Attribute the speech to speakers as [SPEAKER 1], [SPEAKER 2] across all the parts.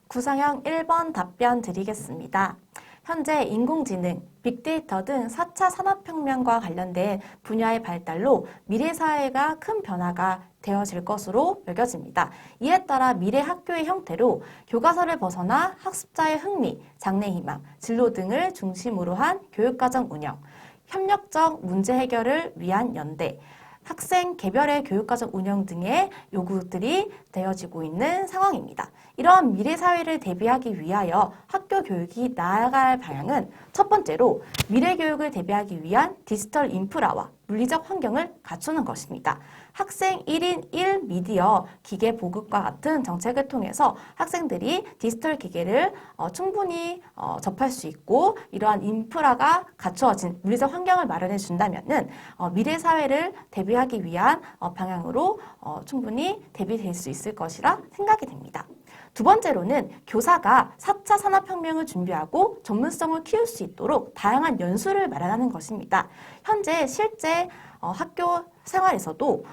[SPEAKER 1] 구성형 1번 답변 드리겠습니다. 현재 인공지능, 빅데이터 등 4차 산업혁명과 관련된 분야의 발달로 미래 사회가 큰 변화가 되어질 것으로 여겨집니다. 이에 따라 미래 학교의 형태로 교과서를 벗어나 학습자의 흥미, 장래 희망, 진로 등을 중심으로 한 교육과정 운영, 협력적 문제 해결을 위한 연대, 학생 개별의 교육과정 운영 등의 요구들이 되어지고 있는 상황입니다. 이러한 미래 사회를 대비하기 위하여 학교 교육이 나아갈 방향은 첫 번째로 미래 교육을 대비하기 위한 디지털 인프라와 물리적 환경을 갖추는 것입니다. 학생 1인 1 미디어 기계 보급과 같은 정책을 통해서 학생들이 디지털 기계를 충분히 접할 수 있고 이러한 인프라가 갖추어진 물리적 환경을 마련해 준다면은 미래 사회를 대비하기 위한 방향으로 충분히 대비될 수 있을 것이라 생각이 됩니다. 두 번째로는 교사가 4차 산업혁명을 준비하고 전문성을 키울 수 있도록 다양한 연수를 마련하는 것입니다. 현재 실제 학교 생활에서도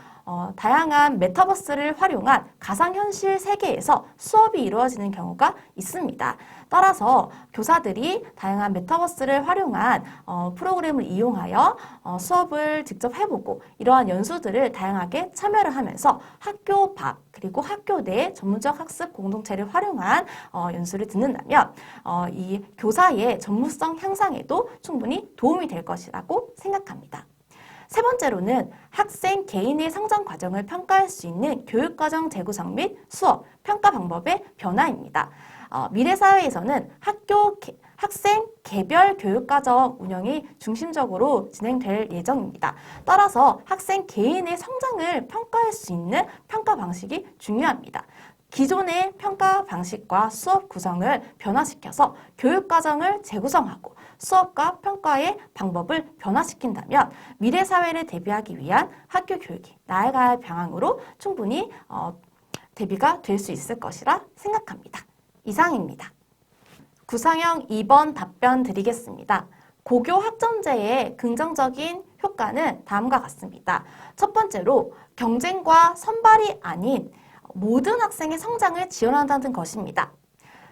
[SPEAKER 1] 다양한 메타버스를 활용한 가상현실 세계에서 수업이 이루어지는 경우가 있습니다. 따라서 교사들이 다양한 메타버스를 활용한 프로그램을 이용하여 수업을 직접 해보고 이러한 연수들을 다양하게 참여를 하면서 학교 밖 그리고 학교 내 전문적 학습 공동체를 활용한 연수를 듣는다면 이 교사의 전문성 향상에도 충분히 도움이 될 것이라고 생각합니다. 세 번째로는 학생 개인의 성장 과정을 평가할 수 있는 교육과정 재구성 및 수업, 평가 방법의 변화입니다. 미래 사회에서는 학생 개별 교육과정 운영이 중심적으로 진행될 예정입니다. 따라서 학생 개인의 성장을 평가할 수 있는 평가 방식이 중요합니다. 기존의 평가 방식과 수업 구성을 변화시켜서 교육과정을 재구성하고 수업과 평가의 방법을 변화시킨다면 미래 사회를 대비하기 위한 학교 교육이 나아갈 방향으로 충분히 대비가 될 수 있을 것이라 생각합니다. 이상입니다. 구성형 2번 답변 드리겠습니다. 고교 학점제의 긍정적인 효과는 다음과 같습니다. 첫 번째로 경쟁과 선발이 아닌 모든 학생의 성장을 지원한다는 것입니다.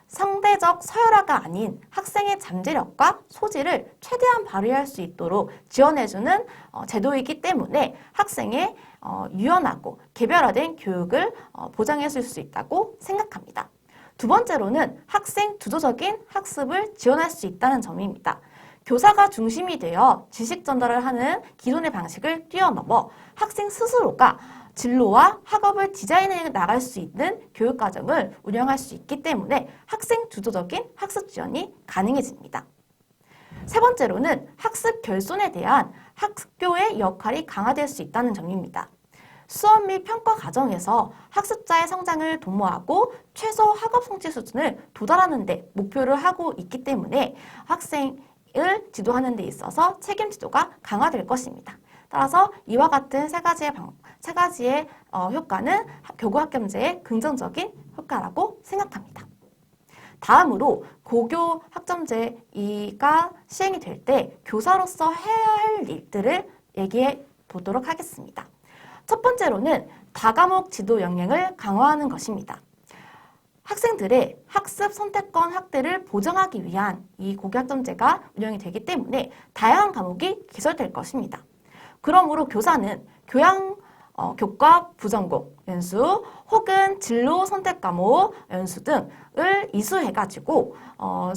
[SPEAKER 1] 상대적 서열화가 아닌 학생의 잠재력과 소질을 최대한 발휘할 수 있도록 지원해주는 제도이기 때문에 학생의 유연하고 개별화된 교육을 보장해줄 수 있다고 생각합니다. 두 번째로는 학생 주도적인 학습을 지원할 수 있다는 점입니다. 교사가 중심이 되어 지식 전달을 하는 기존의 방식을 뛰어넘어 학생 스스로가 진로와 학업을 디자인해 나갈 수 있는 교육과정을 운영할 수 있기 때문에 학생 주도적인 학습 지원이 가능해집니다. 세 번째로는 학습 결손에 대한 학교의 역할이 강화될 수 있다는 점입니다. 수업 및 평가 과정에서 학습자의 성장을 도모하고 최소 학업 성취 수준을 도달하는 데 목표를 하고 있기 때문에 학생을 지도하는 데 있어서 책임 지도가 강화될 것입니다. 따라서 이와 같은 세 가지의 효과는 교구 학점제의 긍정적인 효과라고 생각합니다. 다음으로 고교 학점제가 시행이 될 때 교사로서 해야 할 일들을 얘기해 보도록 하겠습니다. 첫 번째로는 다과목 지도 역량을 강화하는 것입니다. 학생들의 학습 선택권 확대를 보장하기 위한 이 고교 학점제가 운영이 되기 때문에 다양한 과목이 개설될 것입니다. 그러므로 교사는 교과 부전공 연수 혹은 진로 선택 과목 연수 등을 이수해가지고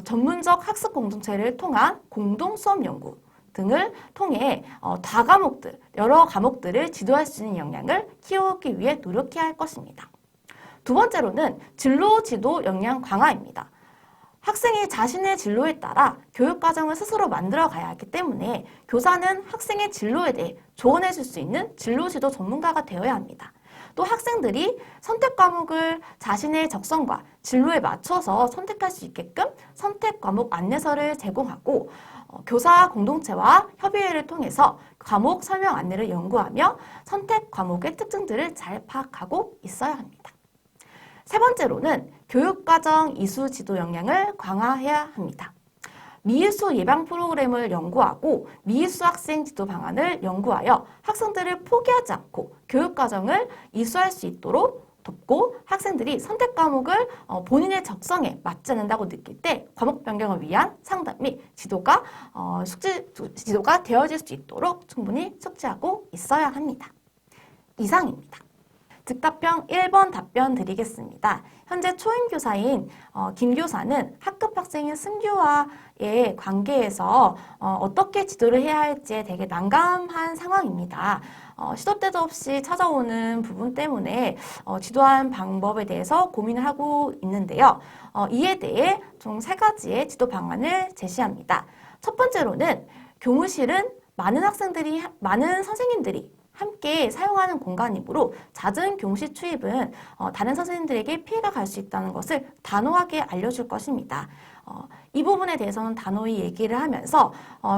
[SPEAKER 1] 전문적 학습 공동체를 통한 공동 수업 연구 등을 통해 다과목들, 여러 과목들을 지도할 수 있는 역량을 키우기 위해 노력해야 할 것입니다. 두 번째로는 진로 지도 역량 강화입니다. 학생이 자신의 진로에 따라 교육과정을 스스로 만들어 가야 하기 때문에 교사는 학생의 진로에 대해 조언해 줄 수 있는 진로 지도 전문가가 되어야 합니다. 또 학생들이 선택 과목을 자신의 적성과 진로에 맞춰서 선택할 수 있게끔 선택 과목 안내서를 제공하고 교사 공동체와 협의회를 통해서 과목 설명 안내를 연구하며 선택 과목의 특징들을 잘 파악하고 있어야 합니다. 세 번째로는 교육과정 이수 지도 역량을 강화해야 합니다. 미이수 예방 프로그램을 연구하고 미이수 학생 지도 방안을 연구하여 학생들을 포기하지 않고 교육과정을 이수할 수 있도록 돕고 학생들이 선택 과목을 본인의 적성에 맞지 않는다고 느낄 때 과목 변경을 위한 상담 및 지도가 되어질 수 있도록 충분히 숙지하고 있어야 합니다. 이상입니다. 즉답형 1번 답변 드리겠습니다. 현재 초임교사인 김 교사는 학급 학생인 승규와의 관계에서 어떻게 지도를 해야 할지 되게 난감한 상황입니다. 시도 때도 없이 찾아오는 부분 때문에 지도하는 방법에 대해서 고민을 하고 있는데요. 이에 대해 총 3가지의 지도 방안을 제시합니다. 첫 번째로는 교무실은 많은 선생님들이 함께 사용하는 공간이므로 잦은 교무실 출입은 다른 선생님들에게 피해가 갈 수 있다는 것을 단호하게 알려줄 것입니다. 이 부분에 대해서는 단호히 얘기를 하면서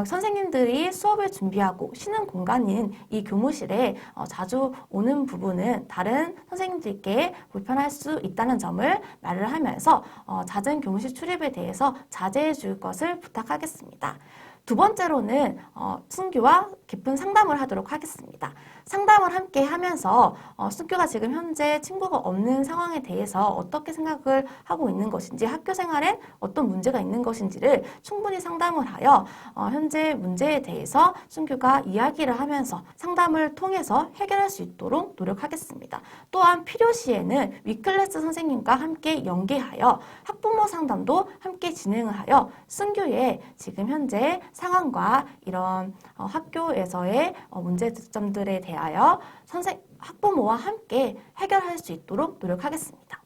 [SPEAKER 1] 선생님들이 수업을 준비하고 쉬는 공간인 이 교무실에 자주 오는 부분은 다른 선생님들께 불편할 수 있다는 점을 말을 하면서 잦은 교무실 출입에 대해서 자제해 줄 것을 부탁하겠습니다. 두 번째로는 승규와 깊은 상담을 하도록 하겠습니다. 상담을 함께 하면서 승규가 지금 현재 친구가 없는 상황에 대해서 어떻게 생각을 하고 있는 것인지, 학교 생활에 어떤 문제가 있는 것인지를 충분히 상담을 하여 현재 문제에 대해서 승규가 이야기를 하면서 상담을 통해서 해결할 수 있도록 노력하겠습니다. 또한 필요시에는 위클래스 선생님과 함께 연계하여 학부모 상담도 함께 진행을 하여 승규의 지금 현재 상황과 이런 학교에서의 문제점들에 대하여 학부모와 함께 해결할 수 있도록 노력하겠습니다.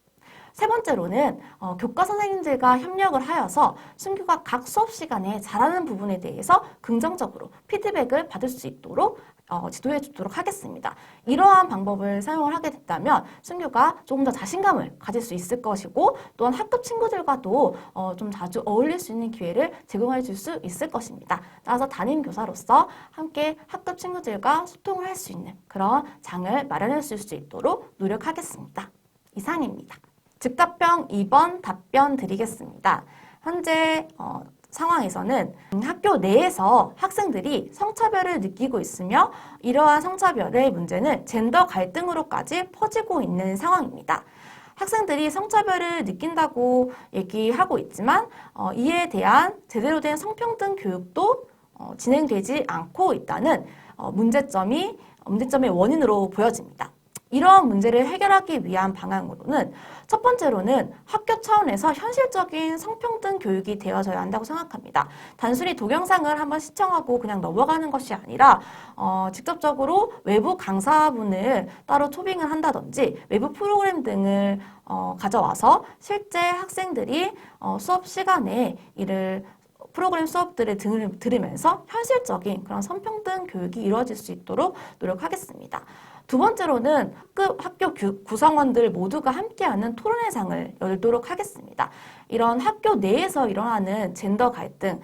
[SPEAKER 1] 세 번째로는 교과 선생님들과 협력을 하여서 승규가 각 수업 시간에 잘하는 부분에 대해서 긍정적으로 피드백을 받을 수 있도록 지도해 주도록 하겠습니다. 이러한 방법을 사용을 하게 됐다면 승규가 조금 더 자신감을 가질 수 있을 것이고, 또한 학급 친구들과도 좀 자주 어울릴 수 있는 기회를 제공해 줄 수 있을 것입니다. 따라서 담임 교사로서 함께 학급 친구들과 소통을 할 수 있는 그런 장을 마련해 줄 수 있도록 노력하겠습니다. 이상입니다. 즉답형 2번 답변 드리겠습니다. 현재 상황에서는 학교 내에서 학생들이 성차별을 느끼고 있으며, 이러한 성차별의 문제는 젠더 갈등으로까지 퍼지고 있는 상황입니다. 학생들이 성차별을 느낀다고 얘기하고 있지만 이에 대한 제대로 된 성평등 교육도 진행되지 않고 있다는 문제점의 원인으로 보여집니다. 이러한 문제를 해결하기 위한 방향으로는 첫 번째로는 학교 차원에서 현실적인 성평등 교육이 되어져야 한다고 생각합니다. 단순히 동영상을 한번 시청하고 그냥 넘어가는 것이 아니라 직접적으로 외부 강사분을 따로 초빙을 한다든지 외부 프로그램 등을 가져와서 실제 학생들이 수업 시간에 프로그램 수업들을 들으면서 현실적인 그런 성평등 교육이 이루어질 수 있도록 노력하겠습니다. 두 번째로는 학교 구성원들 모두가 함께하는 토론회장을 열도록 하겠습니다. 이런 학교 내에서 일어나는 젠더 갈등,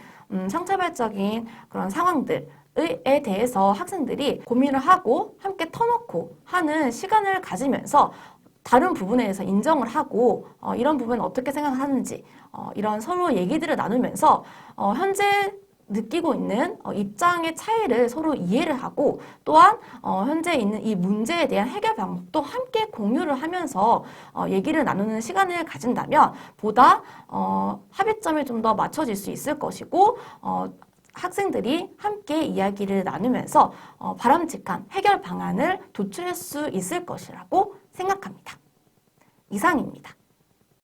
[SPEAKER 1] 성차별적인 그런 상황들 에 대해서 학생들이 고민을 하고 함께 터놓고 하는 시간을 가지면서 다른 부분에 대해서 인정을 하고 이런 부분은 어떻게 생각하는지 이런 서로 얘기들을 나누면서 현재 느끼고 있는 입장의 차이를 서로 이해를 하고, 또한 현재 있는 이 문제에 대한 해결 방법도 함께 공유를 하면서 얘기를 나누는 시간을 가진다면 보다 합의점이 좀 더 맞춰질 수 있을 것이고, 학생들이 함께 이야기를 나누면서 바람직한 해결 방안을 도출할 수 있을 것이라고 생각합니다. 이상입니다.